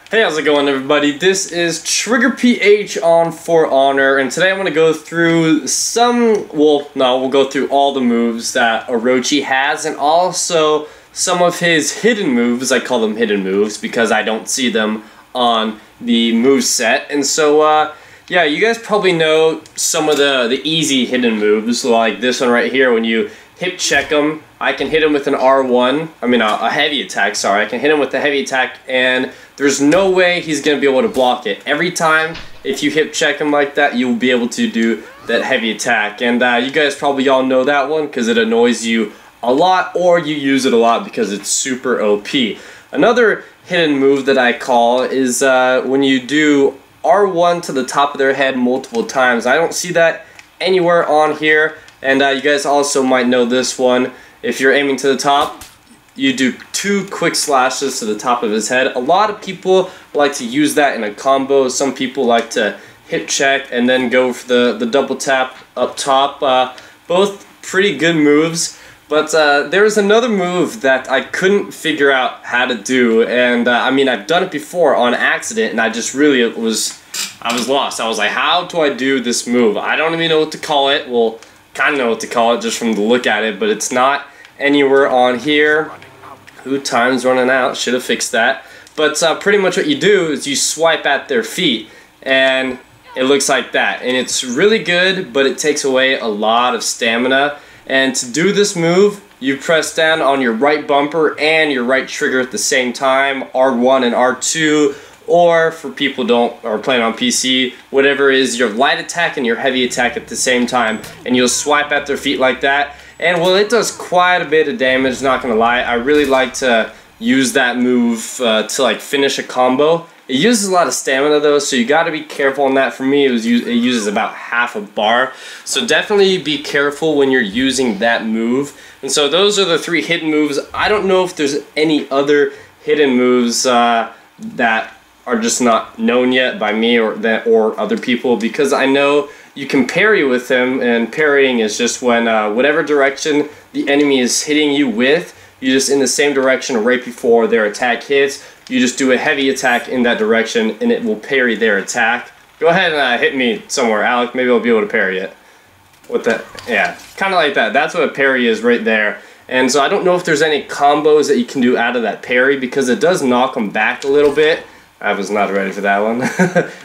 Hey, how's it going, everybody? This is Trigger PH on For Honor, and today I'm going to go through we'll go through all the moves that Orochi has, and also some of his hidden moves. I call them hidden moves because I don't see them on the move set. And so, yeah, you guys probably know some of the easy hidden moves, like this one right here. When you hip check him, I can hit him with an R1, a heavy attack, sorry. I can hit him with a heavy attack, and there's no way he's going to be able to block it. Every time, if you hip check him like that, you'll be able to do that heavy attack. And you guys probably all know that one because it annoys you a lot, or you use it a lot because it's super OP. Another hidden move that I call is when you do R1 to the top of their head multiple times. I don't see that anywhere on here, and you guys also might know this one. If you're aiming to the top, you do 2 quick slashes to the top of his head. A lot of people like to use that in a combo. Some people like to hip check and then go for the double tap up top. Both pretty good moves, but there's another move that I couldn't figure out how to do, and I've done it before on accident, and I was lost. I was like, how do I do this move? I don't even know what to call it. Well, kind of know what to call it just from the look at it, but it's not anywhere on here. Ooh, time's running out. Should have fixed that. But pretty much what you do is you swipe at their feet, and it looks like that. And it's really good, but it takes away a lot of stamina. And to do this move, you press down on your right bumper and your right trigger at the same time, R1 and R2. Or for people who are playing on PC, whatever is your light attack and your heavy attack at the same time, and you'll swipe at their feet like that. And well, it does quite a bit of damage, not gonna lie. I really like to use that move to like finish a combo. It uses a lot of stamina though, so you gotta be careful on that. For me, it uses about half a bar. So definitely be careful when you're using that move. And so those are the 3 hidden moves. I don't know if there's any other hidden moves that are just not known yet by me or other people, because I know you can parry with him, and parrying is just when whatever direction the enemy is hitting you with, you just in the same direction right before their attack hits, you just do a heavy attack in that direction and it will parry their attack. Go ahead and hit me somewhere, Alec, maybe I'll be able to parry it. Yeah, kind of like that. That's what a parry is right there. And so I don't know if there's any combos that you can do out of that parry, because it does knock them back a little bit. I was not ready for that one.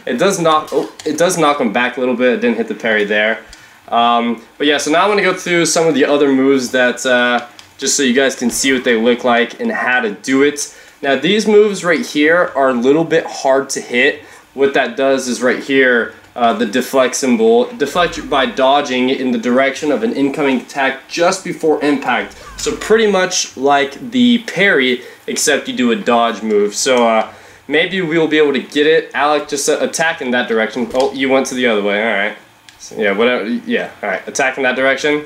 It does knock them back a little bit. It didn't hit the parry there. But yeah, so now I'm gonna go through some of the other moves that just so you guys can see what they look like and how to do it. Now these moves right here are a little bit hard to hit. What that does is right here, the deflect symbol, deflect by dodging in the direction of an incoming attack just before impact. So pretty much like the parry, except you do a dodge move. So maybe we'll be able to get it. Alec, just attack in that direction. Oh, you went to the other way. All right. So, yeah, whatever. Yeah. All right. Attack in that direction.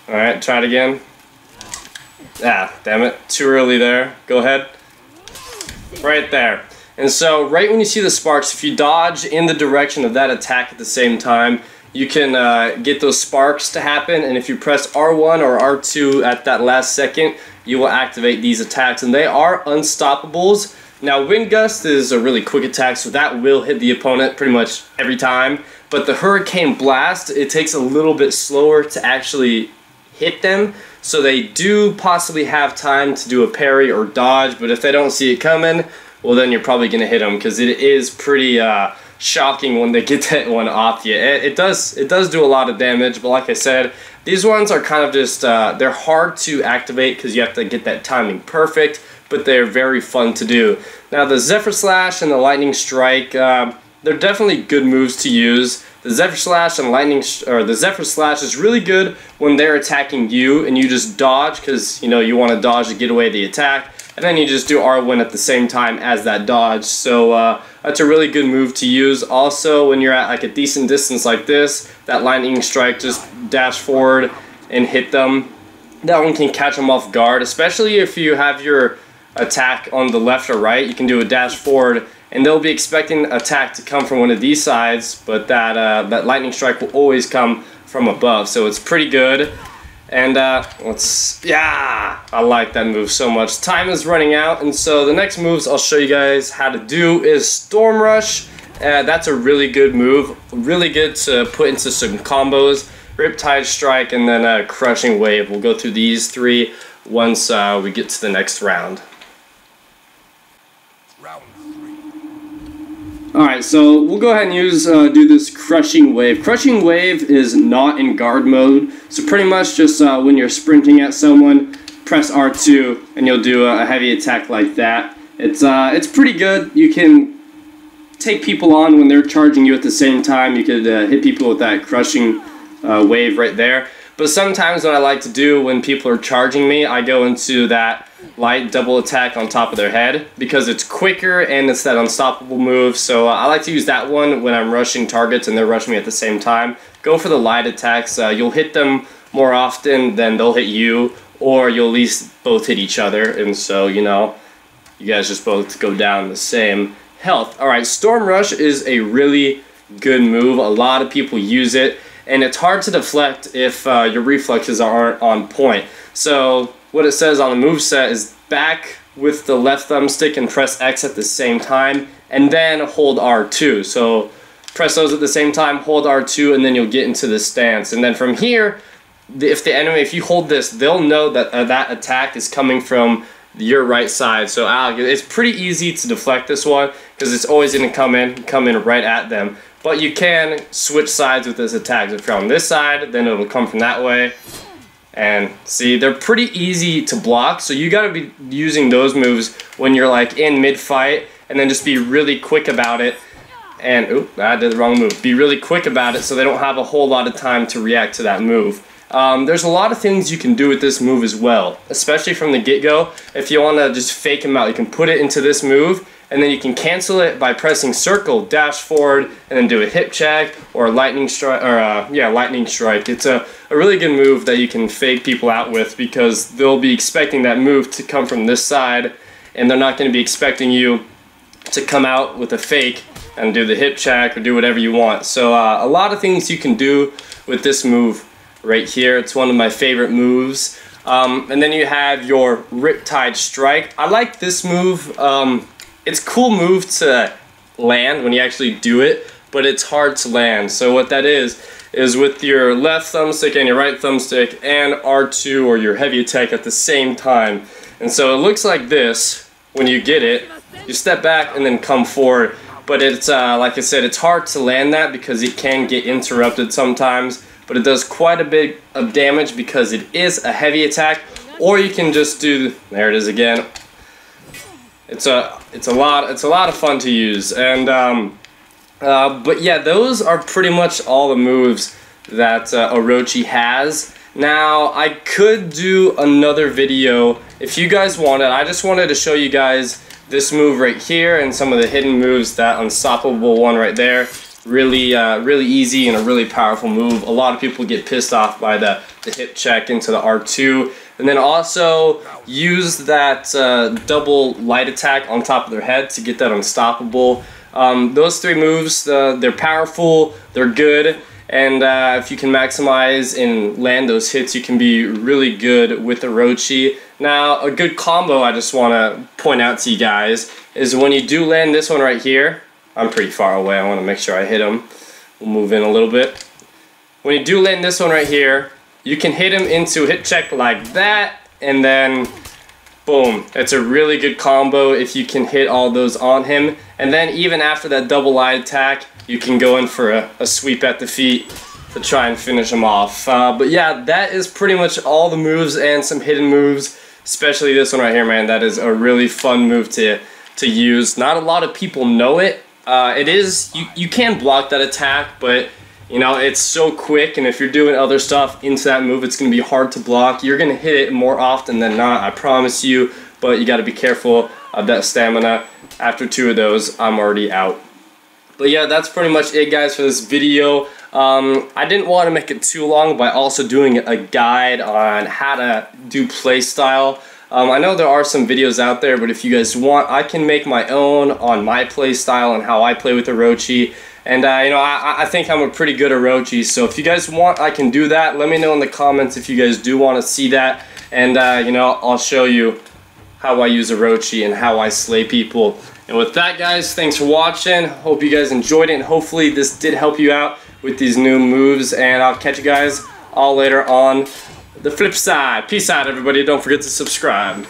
All right. Try it again. Ah, damn it. Too early there. Go ahead. Right there. And so, right when you see the sparks, if you dodge in the direction of that attack at the same time, you can get those sparks to happen. And if you press R1 or R2 at that last second, you will activate these attacks, and they are unstoppables. Now, Wind Gust is a really quick attack, so that will hit the opponent pretty much every time. But the Hurricane Blast, it takes a little bit slower to actually hit them. So they do possibly have time to do a parry or dodge, but if they don't see it coming, well then you're probably going to hit them, because it is pretty shocking when they get that one off you. It does do a lot of damage, but like I said, these ones are kind of just, they're hard to activate because you have to get that timing perfect, but they're very fun to do. Now the Zephyr Slash and the Lightning Strike, they're definitely good moves to use. The Zephyr Slash and the Zephyr Slash is really good when they're attacking you and you just dodge, because you want to dodge to get away the attack, and then you just do R1 at the same time as that dodge. So that's a really good move to use. Also, when you're at like a decent distance like this, that Lightning Strike, just dash forward and hit them. That one can catch them off guard, especially if you have your attack on the left or right. You can do a dash forward, and they'll be expecting attack to come from one of these sides, but that Lightning Strike will always come from above, so it's pretty good. And yeah, I like that move so much. Time is running out, and so the next moves I'll show you guys how to do is Storm Rush. That's a really good move, really good to put into some combos. Riptide Strike and then Crushing Wave. We'll go through these three once we get to the next round. Alright, so we'll go ahead and do this Crushing Wave. Crushing Wave is not in guard mode, so pretty much just when you're sprinting at someone, press R2 and you'll do a heavy attack like that. It's pretty good. You can take people on when they're charging you at the same time. You could hit people with that Crushing Wave right there. But sometimes what I like to do when people are charging me, I go into that light double attack on top of their head because it's quicker and it's that unstoppable move. So I like to use that one when I'm rushing targets and they're rushing me at the same time. Go for the light attacks. You'll hit them more often than they'll hit you, or you'll at least both hit each other, and so, you know, you guys just both go down the same health. Alright, Storm Rush is a really good move. A lot of people use it, and it's hard to deflect if your reflexes aren't on point. So what it says on the moveset is back with the left thumbstick and press X at the same time, and then hold R2. So press those at the same time, hold R2, and then you'll get into the stance. And then from here, if you hold this, they'll know that that attack is coming from your right side. So it's pretty easy to deflect this one because it's always going to come in right at them. But you can switch sides with this attack. If you're on this side, then it'll come from that way. And see, they're pretty easy to block, so you gotta be using those moves when you're like in mid-fight, and then just be really quick about it. And, oop, I did the wrong move. Be really quick about it so they don't have a whole lot of time to react to that move. There's a lot of things you can do with this move as well, especially from the get-go. If you want to just fake them out, you can put it into this move, and then you can cancel it by pressing circle, dash forward, and then do a hip check or lightning strike. Lightning strike. It's a really good move that you can fake people out with because they'll be expecting that move to come from this side, and they're not going to be expecting you to come out with a fake and do the hip check or do whatever you want. So a lot of things you can do with this move right here. It's one of my favorite moves. And then you have your Riptide Strike. I like this move. It's a cool move to land when you actually do it, but it's hard to land. So what that is with your left thumbstick and your right thumbstick and R2 or your heavy attack at the same time. And so it looks like this when you get it. You step back and then come forward. But it's, like I said, it's hard to land that because it can get interrupted sometimes. But it does quite a bit of damage because it is a heavy attack. Or you can just do, there it is again. It's a lot of fun to use. And but yeah, those are pretty much all the moves that Orochi has. Now I could do another video if you guys wanted. I just wanted to show you guys this move right here and some of the hidden moves. That unstoppable one right there, really easy and a really powerful move. A lot of people get pissed off by the hip check into the R2. And then also use that double light attack on top of their head to get that unstoppable. Those three moves, they're powerful, they're good, and if you can maximize and land those hits, you can be really good with Orochi. Now, a good combo I just want to point out to you guys is when you do land this one right here. I'm pretty far away, I want to make sure I hit him. We'll move in a little bit. When you do land this one right here, you can hit him into hip check like that, and then boom. It's a really good combo if you can hit all those on him. And then even after that double light attack, you can go in for a sweep at the feet to try and finish him off. But yeah, that is pretty much all the moves and some hidden moves, especially this one right here, man. That is a really fun move to use. Not a lot of people know it. It is, you can block that attack, but you know, it's so quick, and if you're doing other stuff into that move, it's going to be hard to block. You're going to hit it more often than not, I promise you, but you got to be careful of that stamina. After two of those, I'm already out. But yeah, that's pretty much it, guys, for this video. I didn't want to make it too long by also doing a guide on how to do playstyle. I know there are some videos out there, but if you guys want, I can make my own on my play style and how I play with Orochi. And you know, I think I'm a pretty good Orochi, so if you guys want, I can do that. Let me know in the comments if you guys do want to see that, and you know, I'll show you how I use Orochi and how I slay people. And with that, guys, thanks for watching. Hope you guys enjoyed it, and hopefully this did help you out with these new moves, and I'll catch you guys all later on the flip side. Peace out, everybody. Don't forget to subscribe.